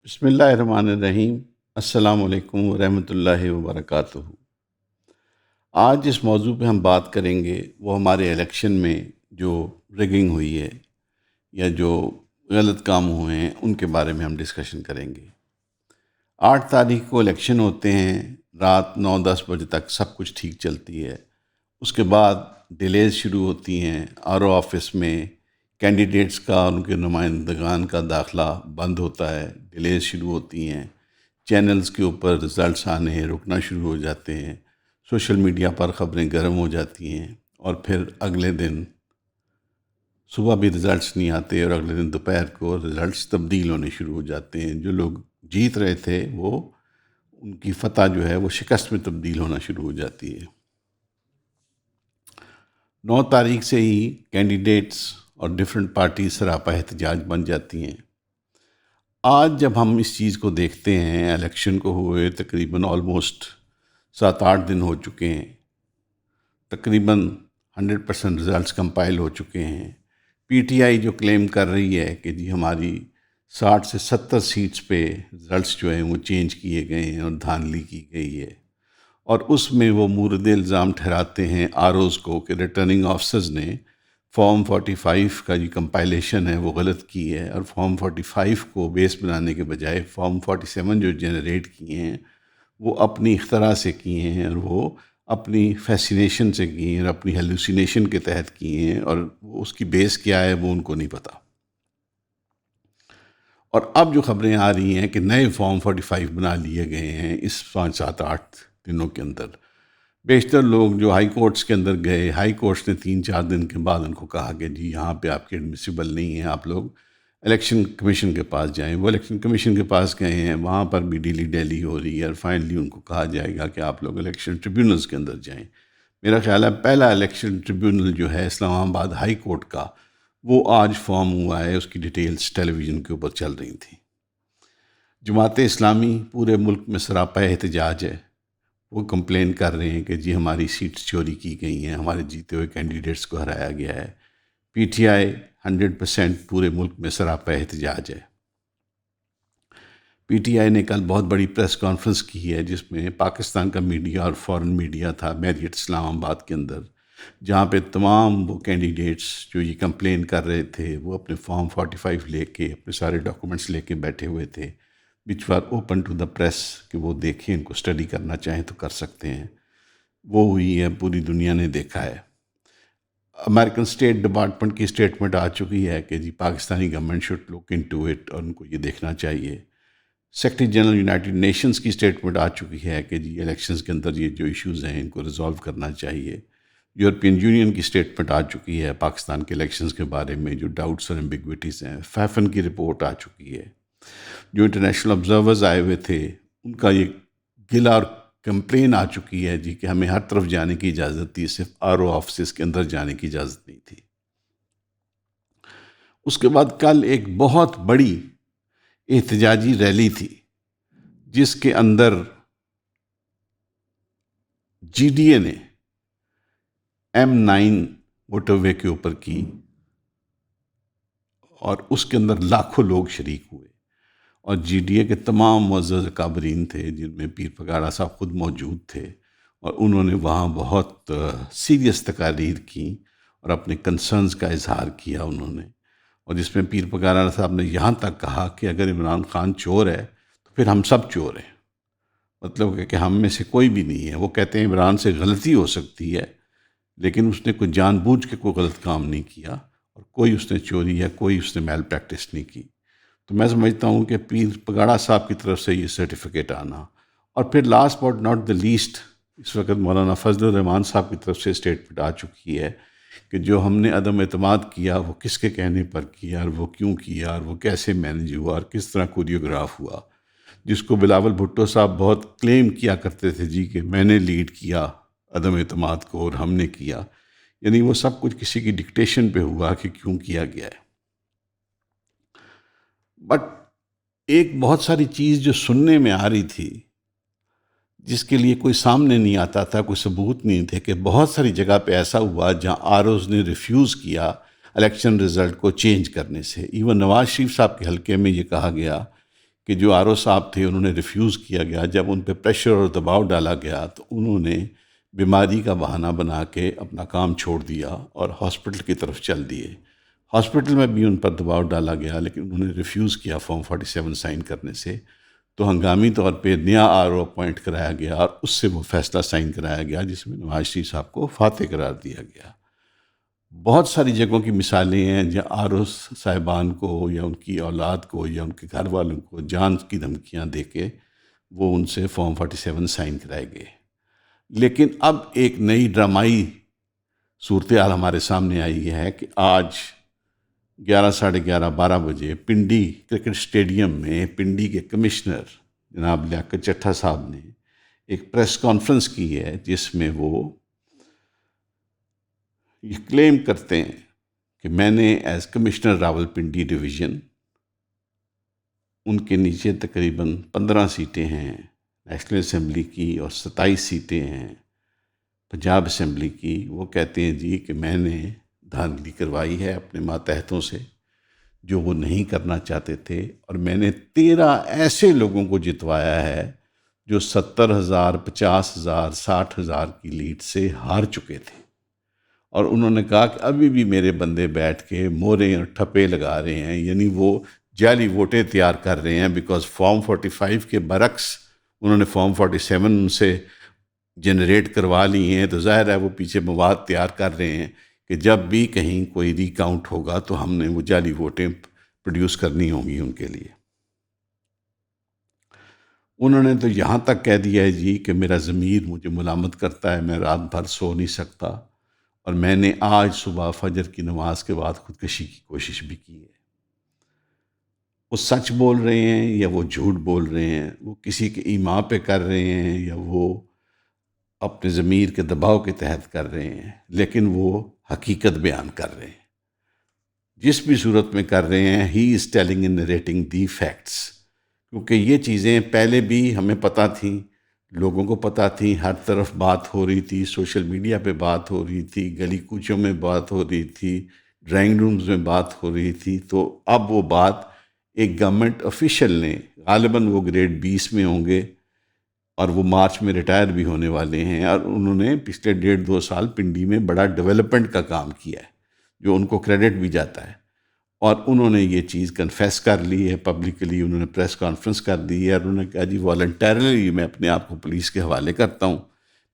بسم اللہ الرحمن الرحیم۔ السلام علیکم ورحمۃ اللہ وبرکاتہ۔ آج جس موضوع پہ ہم بات کریں گے وہ ہمارے الیکشن میں جو ریگنگ ہوئی ہے یا جو غلط کام ہوئے ہیں ان کے بارے میں ہم ڈسکشن کریں گے۔ 8 تاریخ کو الیکشن ہوتے ہیں، رات 9-10 بجے تک سب کچھ ٹھیک چلتی ہے۔ اس کے بعد ڈیلیز شروع ہوتی ہیں، RO آفس میں کینڈیڈیٹس کا اور ان کے نمائندگان کا داخلہ بند ہوتا ہے، ڈیلیز شروع ہوتی ہیں، چینلز کے اوپر رزلٹس آنے رکنا شروع ہو جاتے ہیں، سوشل میڈیا پر خبریں گرم ہو جاتی ہیں، اور پھر اگلے دن صبح بھی رزلٹس نہیں آتے اور اگلے دن دوپہر کو رزلٹس تبدیل ہونے شروع ہو جاتے ہیں۔ جو لوگ جیت رہے تھے وہ ان کی فتح جو ہے وہ شکست میں تبدیل ہونا شروع ہو جاتی ہے۔ 9 تاریخ سے ہی کینڈیڈیٹس اور ڈیفرنٹ پارٹیز سراپا احتجاج بن جاتی ہیں۔ آج جب ہم اس چیز کو دیکھتے ہیں، الیکشن کو ہوئے تقریباً آلموسٹ 7-8 دن ہو چکے ہیں، تقریباً 100% رزلٹس کمپائل ہو چکے ہیں۔ PTI جو کلیم کر رہی ہے کہ جی ہماری 60 سے 70 سیٹس پہ رزلٹس جو ہیں وہ چینج کیے گئے ہیں اور دھاندلی کی گئی ہے، اور اس میں وہ مورد الزام ٹھہراتے ہیں ROs کو کہ ریٹرننگ آفیسرز نے فارم 45 کا جو کمپائلیشن ہے وہ غلط کی ہے، اور فارم 45 کو بیس بنانے کے بجائے فارم 47 جو جنریٹ کیے ہیں وہ اپنی اختراع سے کیے ہیں، اور وہ اپنی فیسینیشن سے کیے ہیں اور اپنی ہیلوسینیشن کے تحت کیے ہیں، اور اس کی بیس کیا ہے وہ ان کو نہیں پتہ۔ اور اب جو خبریں آ رہی ہیں کہ نئے فارم 45 بنا لیے گئے ہیں اس 5-7-8 دنوں کے اندر۔ بیشتر لوگ جو ہائی کورٹس کے اندر گئے، ہائی کورٹس نے 3-4 دن کے بعد ان کو کہا کہ جی یہاں پہ آپ کے ایڈمیسیبل نہیں ہیں، آپ لوگ الیکشن کمیشن کے پاس جائیں۔ وہ الیکشن کمیشن کے پاس گئے ہیں، وہاں پر بھی ڈیلی ڈیلی ہو رہی ہے، اور فائنلی ان کو کہا جائے گا کہ آپ لوگ الیکشن ٹریبیونلز کے اندر جائیں۔ میرا خیال ہے پہلا الیکشن ٹریبیونل جو ہے اسلام آباد ہائی کورٹ کا، وہ آج فارم ہوا ہے، اس کی ڈیٹیلز ٹیلی ویژن کے اوپر چل رہی تھیں۔ جماعت اسلامی پورے ملک میں سراپا احتجاج ہے، وہ کمپلین کر رہے ہیں کہ جی ہماری سیٹس چوری کی گئی ہیں، ہمارے جیتے ہوئے کینڈیڈیٹس کو ہرایا گیا ہے۔ PTI 100% پورے ملک میں سراپا احتجاج ہے۔ PTI نے کل بہت بڑی پریس کانفرنس کی ہے جس میں پاکستان کا میڈیا اور فورن میڈیا تھا میریٹ اسلام آباد کے اندر، جہاں پہ تمام وہ کینڈیڈیٹس جو یہ کمپلین کر رہے تھے وہ اپنے فارم 45 لے کے، اپنے سارے ڈاکومنٹس لے کے بیٹھے ہوئے تھے، وچ وار اوپن ٹو دا پریس، کہ وہ دیکھیں، ان کو اسٹڈی کرنا چاہیں تو کر سکتے ہیں۔ وہ ہوئی ہے، پوری دنیا نے دیکھا ہے۔ امریکن اسٹیٹ ڈپارٹمنٹ کی اسٹیٹمنٹ آ چکی ہے کہ جی Pakistani government should look into it, اور ان کو یہ دیکھنا چاہیے۔ سیکرٹری جنرل یونائٹڈ نیشنز کی اسٹیٹمنٹ آ چکی ہے کہ جی الیکشنز کے اندر یہ جو ایشوز ہیں ان کو ریزالو کرنا چاہیے۔ یورپین یونین کی اسٹیٹمنٹ آ چکی ہے پاکستان کے الیکشنز کے بارے میں، جو ڈاؤٹس اور ایمبیگوٹیز ہیں۔ فیفن کی رپورٹ آ چکی ہے۔ جو انٹرنیشنل آبزرورز آئے ہوئے تھے ان کا یہ گلہ اور کمپلین آ چکی ہے جی کہ ہمیں ہر طرف جانے کی اجازت تھی، صرف RO آفسز کے اندر جانے کی اجازت نہیں تھی۔ اس کے بعد کل ایک بہت بڑی احتجاجی ریلی تھی جس کے اندر GDA نے M9 موٹر وے کے اوپر کی، اور اس کے اندر لاکھوں لوگ شریک ہوئے، اور GDA کے تمام معزز اکابرین تھے جن میں پیر پگاڑا صاحب خود موجود تھے، اور انہوں نے وہاں بہت سیریس تقاریر کی اور اپنے کنسرنز کا اظہار کیا انہوں نے، اور جس میں پیر پگاڑا صاحب نے یہاں تک کہا کہ اگر عمران خان چور ہے تو پھر ہم سب چور ہیں، مطلب کہ ہم میں سے کوئی بھی نہیں ہے۔ وہ کہتے ہیں عمران سے غلطی ہو سکتی ہے لیکن اس نے کوئی جان بوجھ کے کوئی غلط کام نہیں کیا، اور کوئی اس نے چوری یا کوئی اس نے میل پریکٹس نہیں کی۔ تو میں سمجھتا ہوں کہ پیر پگاڑا صاحب کی طرف سے یہ سرٹیفکیٹ آنا، اور پھر last but not the least, اس وقت مولانا فضل الرحمان صاحب کی طرف سے اسٹیٹمنٹ آ چکی ہے کہ جو ہم نے عدم اعتماد کیا وہ کس کے کہنے پر کیا، اور وہ کیوں کیا، اور وہ کیسے مینج ہوا، اور کس طرح کوریوگراف ہوا، جس کو بلاول بھٹو صاحب بہت کلیم کیا کرتے تھے جی کہ میں نے لیڈ کیا عدم اعتماد کو اور ہم نے کیا، یعنی وہ سب کچھ کسی کی ڈکٹیشن پہ ہوا کہ کیوں کیا گیا ہے۔ بٹ ایک بہت ساری چیز جو سننے میں آ رہی تھی جس کے لیے کوئی سامنے نہیں آتا تھا، کوئی ثبوت نہیں تھے، کہ بہت ساری جگہ پہ ایسا ہوا جہاں ROs نے ریفیوز کیا الیکشن رزلٹ کو چینج کرنے سے۔ ایون نواز شریف صاحب کے حلقے میں یہ کہا گیا کہ جو آر او صاحب تھے انہوں نے ریفیوز کیا گیا. جب ان پہ پریشر اور دباؤ ڈالا گیا تو انہوں نے بیماری کا بہانہ بنا کے اپنا کام چھوڑ دیا اور ہاسپٹل کی طرف چل دیے. ہاسپٹل میں بھی ان پر دباؤ ڈالا گیا لیکن انہوں نے ریفیوز کیا فارم 47 سائن کرنے سے. تو ہنگامی طور پہ نیا آر او اپوائنٹ کرایا گیا اور اس سے وہ فیصلہ سائن کرایا گیا جس میں نواز شریف صاحب کو فاتح قرار دیا گیا. بہت ساری جگہوں کی مثالیں ہیں جہاں آر او صاحبان کو یا ان کی اولاد کو یا ان کے گھر والوں کو جان کی دھمکیاں دے کے وہ ان سے فارم 47 سائن کرائے گئے. لیکن اب ایک نئی ڈرامائی صورتحال ہمارے سامنے آئی ہے کہ آج 11 ساڑھے 11 12 بجے پنڈی کرکٹ اسٹیڈیم میں پنڈی کے کمشنر جناب لیاقت چٹھا صاحب نے ایک پریس کانفرنس کی ہے جس میں وہ یہ کلیم کرتے ہیں کہ میں نے as commissioner Rawalpindi division, ان کے نیچے تقریباً 15 سیٹیں ہیں نیشنل اسمبلی کی اور 27 سیٹیں ہیں پنجاب اسمبلی کی. وہ کہتے ہیں جی کہ میں نے دھاندلی کروائی ہے اپنے ماتحتوں سے جو وہ نہیں کرنا چاہتے تھے، اور میں نے 13 ایسے لوگوں کو جتوایا ہے جو 70,000 50,000 60,000 کی لیڈ سے ہار چکے تھے. اور انہوں نے کہا کہ ابھی بھی میرے بندے بیٹھ کے موریں اور ٹھپے لگا رہے ہیں، یعنی وہ جعلی ووٹیں تیار کر رہے ہیں بیکاز فارم 45 کے برعکس انہوں نے فارم 47 ان سے جنریٹ کروا لی ہیں. تو ظاہر ہے وہ پیچھے مواد تیار کر رہے ہیں کہ جب بھی کہیں کوئی ری کاؤنٹ ہوگا تو ہم نے وہ جعلی ووٹیں پروڈیوس کرنی ہوں گی ان کے لیے. انہوں نے تو یہاں تک کہہ دیا ہے جی کہ میرا ضمیر مجھے ملامت کرتا ہے، میں رات بھر سو نہیں سکتا، اور میں نے آج صبح فجر کی نماز کے بعد خودکشی کی کوشش بھی کی ہے. وہ سچ بول رہے ہیں یا وہ جھوٹ بول رہے ہیں، وہ کسی کے ایما پہ کر رہے ہیں یا وہ اپنے ضمیر کے دباؤ کے تحت کر رہے ہیں، لیکن وہ حقیقت بیان کر رہے ہیں. جس بھی صورت میں کر رہے ہیں he is telling and narrating the facts, کیونکہ یہ چیزیں پہلے بھی ہمیں پتہ تھیں، لوگوں کو پتہ تھی، ہر طرف بات ہو رہی تھی، سوشل میڈیا پہ بات ہو رہی تھی، گلی کوچوں میں بات ہو رہی تھی، ڈرائنگ رومز میں بات ہو رہی تھی. تو اب وہ بات ایک گورنمنٹ آفیشل نے، غالباً وہ گریڈ 20 میں ہوں گے اور وہ مارچ میں ریٹائر بھی ہونے والے ہیں، اور انہوں نے پچھلے 1.5-2 سال پنڈی میں بڑا ڈیولپمنٹ کا کام کیا ہے جو ان کو کریڈٹ بھی جاتا ہے. اور انہوں نے یہ چیز کنفیس کر لی ہے پبلکلی، انہوں نے پریس کانفرنس کر دی ہے اور انہوں نے کہا جی والنٹیرلی میں اپنے آپ کو پولیس کے حوالے کرتا ہوں،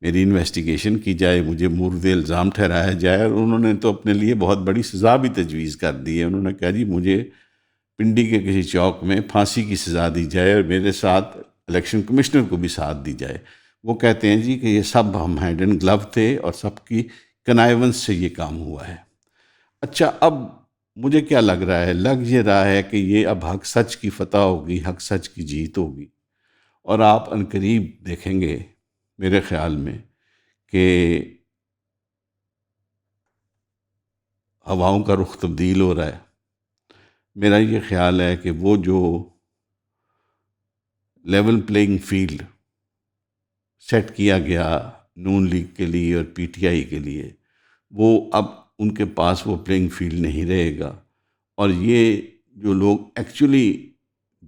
میری انویسٹیگیشن کی جائے، مجھے مورد الزام ٹھہرایا جائے. اور انہوں نے تو اپنے لیے بہت بڑی سزا بھی تجویز کر دی ہے. انہوں نے کہا جی مجھے پنڈی کے کسی چوک میں پھانسی کی سزا دی جائے اور میرے ساتھ الیکشن کمشنر کو بھی ساتھ دی جائے. وہ کہتے ہیں جی کہ یہ سب ہم ہینڈ اینڈ گلو تھے اور سب کی کنائیونس سے یہ کام ہوا ہے. اچھا، اب مجھے کیا لگ رہا ہے؟ لگ یہ رہا ہے کہ یہ اب حق سچ کی فتح ہوگی، حق سچ کی جیت ہوگی، اور آپ عنقریب دیکھیں گے میرے خیال میں کہ ہواؤں کا رخ تبدیل ہو رہا ہے. میرا یہ خیال ہے کہ وہ جو لیول پلینگ فیلڈ سیٹ کیا گیا نون لیگ کے لیے اور پی ٹی آئی کے لیے، وہ اب ان کے پاس وہ پلینگ فیلڈ نہیں رہے گا. اور یہ جو لوگ ایکچولی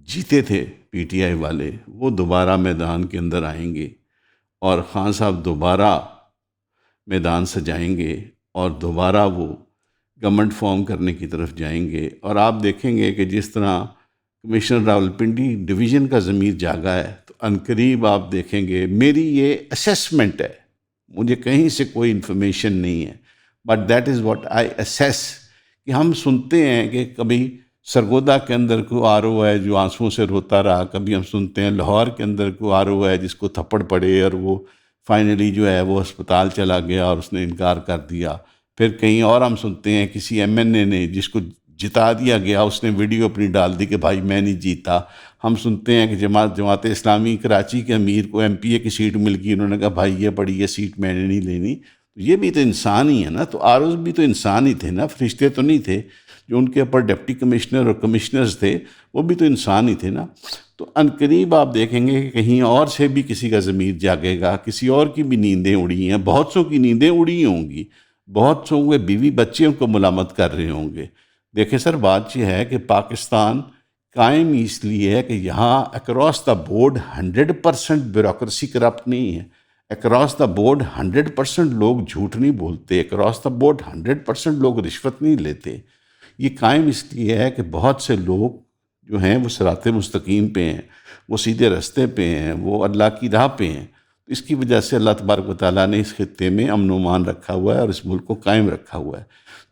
جیتے تھے پی ٹی آئی والے، وہ دوبارہ میدان کے اندر آئیں گے اور خان صاحب دوبارہ میدان سجائیں گے اور دوبارہ وہ گورنمنٹ فارم کرنے کی طرف جائیں گے. اور آپ دیکھیں گے کہ جس طرح کمشنر راولپنڈی ڈویژن کا ضمیر جاگا ہے، تو عنقریب آپ دیکھیں گے، میری یہ اسیسمنٹ ہے، مجھے کہیں سے کوئی انفارمیشن نہیں ہے، but that is what I assess, کہ ہم سنتے ہیں کہ کبھی سرگودا کے اندر کوئی آر او ہے جو آنسوؤں سے روتا رہا، کبھی ہم سنتے ہیں لاہور کے اندر کوئی آر او ہے جس کو تھپڑ پڑے اور وہ فائنلی جو ہے وہ اسپتال چلا گیا اور اس نے انکار کر دیا. پھر کہیں اور ہم سنتے ہیں کسی ایم این اے نے جس کو جتا دیا گیا، اس نے ویڈیو اپنی ڈال دی کہ بھائی میں نہیں جیتا. ہم سنتے ہیں کہ جماعت اسلامی کراچی کے امیر کو ایم پی اے کی سیٹ مل گئی، انہوں نے کہا بھائی یہ بڑی یہ سیٹ میں نے نہیں لینی. یہ بھی تو انسان ہی ہے نا، تو آر اوز بھی تو انسان ہی تھے نا، فرشتے تو نہیں تھے. جو ان کے اوپر ڈپٹی کمشنر اور کمشنرز تھے وہ بھی تو انسان ہی تھے نا. تو عنقریب آپ دیکھیں گے کہ کہیں اور سے بھی کسی کا ضمیر جاگے گا، کسی اور کی بھی نیندیں اڑی ہیں، بہت سو کی نیندیں اڑی ہوں گی، بہت سو کے بیوی بچے ان کو ملامت کر رہے ہوں گے. دیکھیں سر، بات یہ ہے کہ پاکستان قائم اس لیے ہے کہ یہاں across the board 100% bureaucracy corrupt نہیں ہے، اکراس دا بورڈ 100% لوگ جھوٹ نہیں بولتے، اکراس دا بورڈ 100% لوگ رشوت نہیں لیتے۔ یہ قائم اس لیے ہے کہ بہت سے لوگ جو ہیں وہ صراط مستقیم پہ ہیں، وہ سیدھے رستے پہ ہیں، وہ اللہ کی راہ پہ ہیں۔ اس کی وجہ سے اللہ تبارک و تعالیٰ نے اس خطے میں امن و امان رکھا ہوا ہے اور اس ملک کو قائم رکھا ہوا ہے۔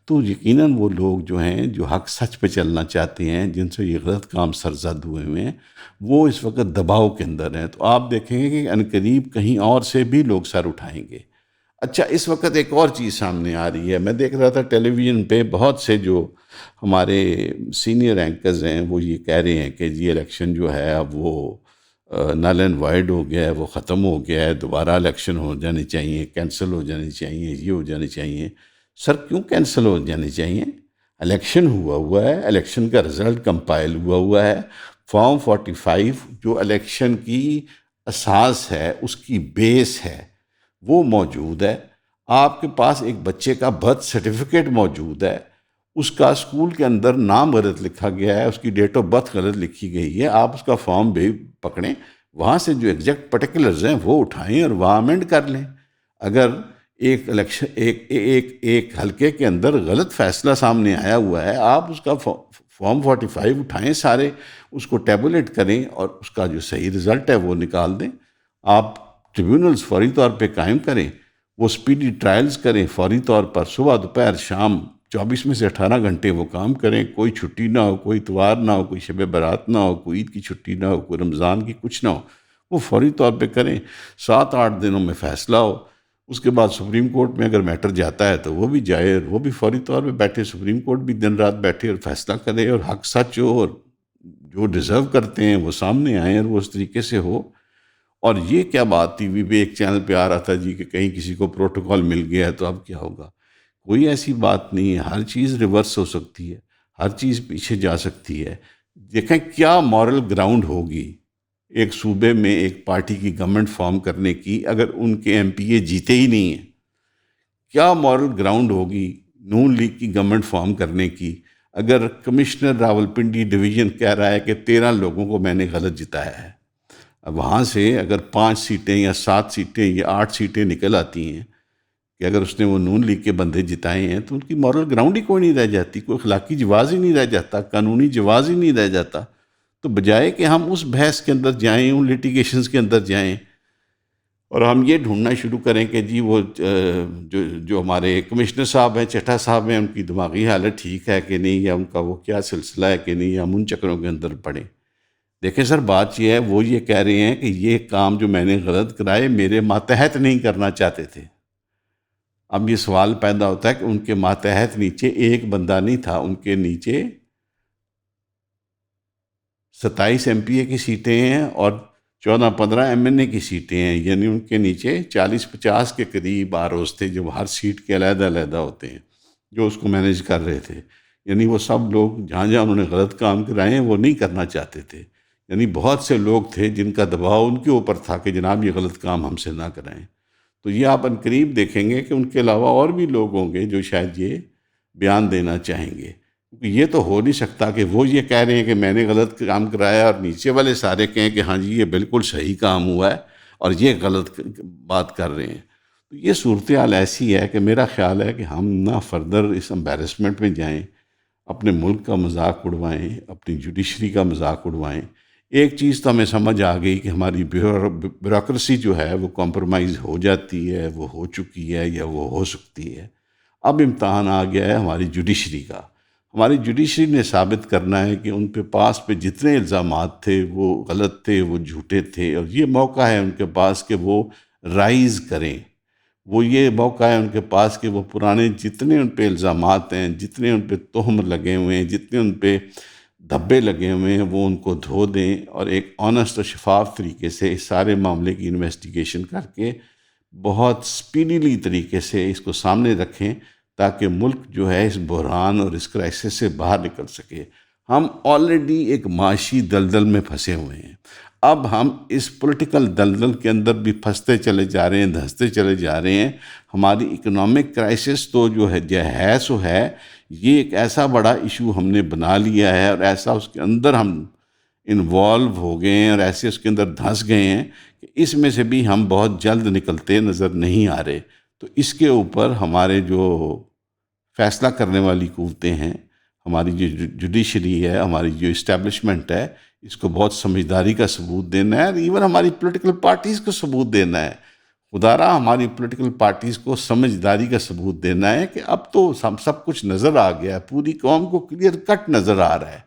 تو یقیناً وہ لوگ جو ہیں جو حق سچ پہ چلنا چاہتے ہیں، جن سے یہ غلط کام سرزد ہوئے ہیں، وہ اس وقت دباؤ کے اندر ہیں۔ تو آپ دیکھیں گے کہ عنقریب کہیں اور سے بھی لوگ سر اٹھائیں گے۔ اچھا، اس وقت ایک اور چیز سامنے آ رہی ہے، میں دیکھ رہا تھا ٹیلی ویژن پہ بہت سے جو ہمارے سینئر اینکرز ہیں وہ یہ کہہ رہے ہیں کہ یہ الیکشن جو ہے اب وہ نل اینڈ وائڈ ہو گیا ہے، وہ ختم ہو گیا ہے، دوبارہ الیکشن ہو جانی چاہیے، کینسل ہو جانی چاہیے، یہ ہو جانی چاہیے۔ سر کیوں کینسل ہو جانی چاہیے؟ الیکشن ہوا ہے، الیکشن کا رزلٹ کمپائل ہوا ہے، فارم 45 جو الیکشن کی اساس ہے، اس کی بیس ہے، وہ موجود ہے۔ آپ کے پاس ایک بچے کا برتھ سرٹیفکیٹ موجود ہے، اس کا اسکول کے اندر نام غلط لکھا گیا ہے، اس کی ڈیٹ آف برتھ غلط لکھی گئی ہے، آپ اس کا فارم بھی پکڑیں، وہاں سے جو ایگزیکٹ پرٹیکولرز ہیں وہ اٹھائیں اور وہاں امینڈ کر لیں۔ اگر ایک الیکشن ایک حلقے کے اندر غلط فیصلہ سامنے آیا ہوا ہے، آپ اس کا فارم 45 اٹھائیں، سارے اس کو ٹیبولیٹ کریں اور اس کا جو صحیح رزلٹ ہے وہ نکال دیں۔ آپ ٹریبیونلز فوری طور پہ قائم کریں، وہ سپیڈی ٹرائلز کریں، فوری طور پر صبح دوپہر شام 24 میں سے 18 گھنٹے وہ کام کریں، کوئی چھٹی نہ ہو، کوئی اتوار نہ ہو، کوئی شب برات نہ ہو، کوئی عید کی چھٹی نہ ہو، کوئی رمضان کی کچھ نہ ہو، وہ فوری طور پہ کریں، 7-8 دنوں میں فیصلہ ہو۔ اس کے بعد سپریم کورٹ میں اگر میٹر جاتا ہے تو وہ بھی جائے اور وہ بھی فوری طور پہ بیٹھے، سپریم کورٹ بھی دن رات بیٹھے اور فیصلہ کرے اور حق سچ ہو اور جو ڈیزرو کرتے ہیں وہ سامنے آئیں اور وہ اس طریقے سے ہو۔ اور یہ کیا بات ٹی وی پہ ایک چینل پہ آ رہا تھا جی کہ کہیں کسی کو پروٹوکول مل گیا ہے تو اب کیا ہوگا؟ کوئی ایسی بات نہیں ہے، ہر چیز ریورس ہو سکتی ہے، ہر چیز پیچھے جا سکتی ہے۔ دیکھیں کیا مورل گراؤنڈ ہوگی ایک صوبے میں ایک پارٹی کی گورنمنٹ فارم کرنے کی اگر ان کے ایم پی اے جیتے ہی نہیں ہیں؟ کیا مورل گراؤنڈ ہوگی نون لیگ کی گورنمنٹ فارم کرنے کی اگر کمشنر راولپنڈی ڈویژن کہہ رہا ہے کہ 13 لوگوں کو میں نے غلط جتایا ہے؟ اب وہاں سے اگر 5 سیٹیں یا 7 سیٹیں یا 8 سیٹیں نکل آتی ہیں کہ اگر اس نے وہ نون لیگ کے بندے جتائے ہیں تو ان کی مورل گراؤنڈ ہی کوئی نہیں رہ جاتی، کوئی اخلاقی جواز ہی نہیں رہ جاتا، قانونی جواز ہی نہیں رہ جاتا۔ تو بجائے کہ ہم اس بحث کے اندر جائیں، ان لیٹیگیشنز کے اندر جائیں اور ہم یہ ڈھونڈنا شروع کریں کہ جی وہ جو ہمارے کمشنر صاحب ہیں، چٹھا صاحب ہیں، ان کی دماغی حالت ٹھیک ہے کہ نہیں، یا ان کا وہ کیا سلسلہ ہے کہ نہیں، ہم ان چکروں کے اندر پڑیں۔ دیکھیں سر، بات یہ ہے، وہ یہ کہہ رہے ہیں کہ یہ کام جو میں نے غلط کرائے میرے ماتحت نہیں کرنا چاہتے تھے۔ اب یہ سوال پیدا ہوتا ہے کہ ان کے ماتحت نیچے ایک بندہ نہیں تھا، ان کے نیچے 27 ایم پی اے کی سیٹیں ہیں اور 14-15 ایم این اے کی سیٹیں ہیں، یعنی ان کے نیچے 40-50 کے قریب آروز تھے جو ہر سیٹ کے علیحدہ علیحدہ ہوتے ہیں، جو اس کو مینیج کر رہے تھے۔ یعنی وہ سب لوگ جہاں جہاں انہوں نے غلط کام کرائے ہیں وہ نہیں کرنا چاہتے تھے، یعنی بہت سے لوگ تھے جن کا دباؤ ان کے اوپر تھا کہ جناب یہ غلط کام ہم سے نہ کرائیں۔ تو یہ آپ عنقریب دیکھیں گے کہ ان کے علاوہ اور بھی لوگ ہوں گے جو شاید یہ بیان دینا چاہیں گے، کیونکہ یہ تو ہو نہیں سکتا کہ وہ یہ کہہ رہے ہیں کہ میں نے غلط کام کرایا اور نیچے والے سارے کہیں کہ ہاں جی یہ بالکل صحیح کام ہوا ہے اور یہ غلط بات کر رہے ہیں۔ تو یہ صورتحال ایسی ہے کہ میرا خیال ہے کہ ہم نہ فردر اس امبیرسمنٹ میں جائیں، اپنے ملک کا مذاق اڑوائیں، اپنی جوڈیشری کا مذاق اڑوائیں۔ ایک چیز تو ہمیں سمجھ آ گئی کہ ہماری بیوروکریسی جو ہے وہ کمپرومائز ہو جاتی ہے، وہ ہو چکی ہے یا وہ ہو سکتی ہے۔ اب امتحان آ گیا ہے ہماری جوڈیشری کا۔ ہماری جوڈیشری نے ثابت کرنا ہے کہ ان پہ پاس پہ جتنے الزامات تھے وہ غلط تھے، وہ جھوٹے تھے، اور یہ موقع ہے ان کے پاس کہ وہ رائز کریں۔ وہ یہ موقع ہے ان کے پاس کہ وہ پرانے جتنے ان پہ الزامات ہیں، جتنے ان پہ تہم لگے ہوئے ہیں، جتنے ان پہ دھبے لگے ہوئے ہیں، وہ ان کو دھو دیں اور ایک آنیسٹ اور شفاف طریقے سے اس سارے معاملے کی انویسٹیگیشن کر کے بہت سپیڈیلی طریقے سے اس کو سامنے رکھیں تاکہ ملک جو ہے اس بحران اور اس کرائسس سے باہر نکل سکے۔ ہم آلریڈی ایک معاشی دلدل میں پھنسے ہوئے ہیں۔ اب ہم اس پولیٹیکل دلدل کے اندر بھی پھنستے چلے جا رہے ہیں، دھنستے چلے جا رہے ہیں۔ ہماری اکنامک کرائسس تو جو ہے سو ہے، یہ ایک ایسا بڑا ایشو ہم نے بنا لیا ہے، اور ایسا اس کے اندر ہم انوالو ہو گئے ہیں، اور ایسے اس کے اندر دھنس گئے ہیں کہ اس میں سے بھی ہم بہت جلد نکلتے نظر نہیں آ رہے۔ تو اس کے اوپر ہمارے جو فیصلہ کرنے والی قوتیں ہیں، ہماری جو جوڈیشری ہے، ہماری جو اسٹیبلشمنٹ ہے، اس کو بہت سمجھداری کا ثبوت دینا ہے، اور ایون ہماری پولیٹیکل پارٹیز کو ثبوت دینا ہے۔ خدا را ہماری پولیٹیکل پارٹیز کو سمجھداری کا ثبوت دینا ہے کہ اب تو سب کچھ نظر آ گیا ہے، پوری قوم کو کلیئر کٹ نظر آ رہا ہے،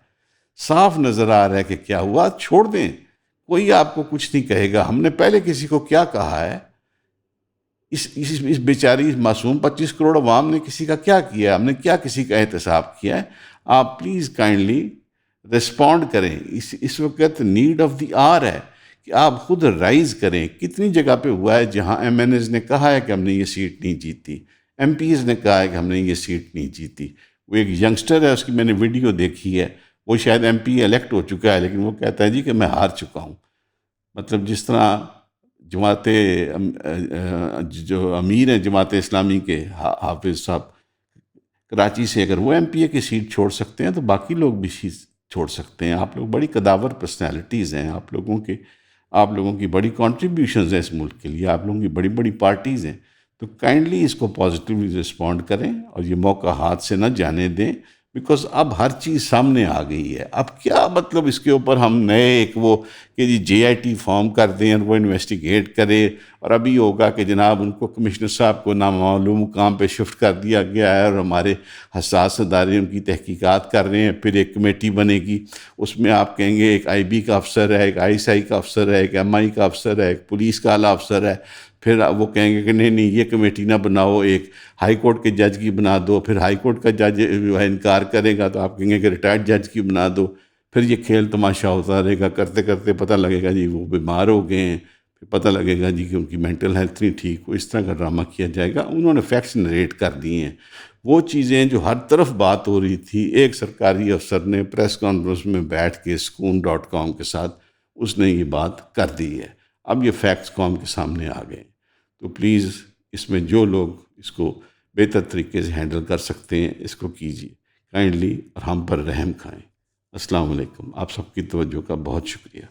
صاف نظر آ رہا ہے کہ کیا ہوا۔ چھوڑ دیں، کوئی آپ کو کچھ نہیں کہے گا۔ ہم نے پہلے کسی کو کیا کہا ہے؟ اس بیچاری اس معصوم 25 کروڑ عوام نے کسی کا کیا کیا ہے؟ ہم نے کیا کسی کا احتساب کیا ہے؟ آپ پلیز کائنڈلی ریسپونڈ کریں۔ اس وقت نیڈ آف دی آر ہے کہ آپ خود رائز کریں۔ کتنی جگہ پہ ہوا ہے جہاں ایم این ایز نے کہا ہے کہ ہم نے یہ سیٹ نہیں جیتی، ایم پیز نے کہا ہے کہ ہم نے یہ سیٹ نہیں جیتی۔ وہ ایک ینگسٹر ہے، اس کی میں نے ویڈیو دیکھی ہے، وہ شاید ایم پی الیکٹ ہو چکا ہے، لیکن وہ کہتا ہے جی کہ میں ہار چکا ہوں۔ مطلب جس طرح جماعت جو امیر ہیں جماعت اسلامی کے حافظ صاحب کراچی سے، اگر وہ ایم پی اے کی سیٹ چھوڑ سکتے ہیں تو باقی لوگ بھی سیٹ چھوڑ سکتے ہیں۔ آپ لوگ بڑی قداور پرسنالٹیز ہیں، آپ لوگوں کی بڑی کنٹریبیوشنز ہیں اس ملک کے لیے، آپ لوگوں کی بڑی بڑی پارٹیز ہیں۔ تو کائنڈلی اس کو پازیٹیولی رسپونڈ کریں اور یہ موقع ہاتھ سے نہ جانے دیں، بیکاز اب ہر چیز سامنے آ گئی ہے۔ اب کیا مطلب اس کے اوپر ہم نئے ایک وہ کہ جی جے آئی ٹی فارم کر دیں اور وہ انویسٹیگیٹ کرے، اور ابھی ہوگا کہ جناب ان کو کمشنر صاحب کو نامعلوم مقام پہ شفٹ کر دیا گیا ہے، اور ہمارے حساس ادارے ان کی تحقیقات کر رہے ہیں، پھر ایک کمیٹی بنے گی، اس میں آپ کہیں گے ایک آئی بی کا افسر ہے، ایک آئی ایس آئی کا افسر ہے، ایک ایم آئی کا افسر ہے، ایک پولیس کا اعلیٰ افسر ہے، پھر وہ کہیں گے کہ نہیں یہ کمیٹی نہ بناؤ، ایک ہائی کورٹ کے جج کی بنا دو، پھر ہائی کورٹ کا جج انکار کرے گا تو آپ کہیں گے کہ ریٹائرڈ جج کی بنا دو۔ پھر یہ کھیل تماشا ہوتا رہے گا، کرتے کرتے پتہ لگے گا جی وہ بیمار ہو گئے ہیں، پھر پتہ لگے گا جی کہ ان کی مینٹل ہیلتھ نہیں ٹھیک ہو، اس طرح کا ڈرامہ کیا جائے گا۔ انہوں نے فیکٹس نریٹ کر دیے ہیں، وہ چیزیں جو ہر طرف بات ہو رہی تھی، ایک سرکاری افسر نے پریس کانفرنس میں بیٹھ کے سکون.com کے ساتھ اس نے یہ بات کر دی ہے۔ اب یہ فیکٹس قوم کے سامنے آ گئے، تو پلیز اس میں جو لوگ اس کو بہتر طریقے سے ہینڈل کر سکتے ہیں اس کو کیجیے کائنڈلی، اور ہم پر رحم کھائیں۔ السلام علیکم، آپ سب کی توجہ کا بہت شکریہ۔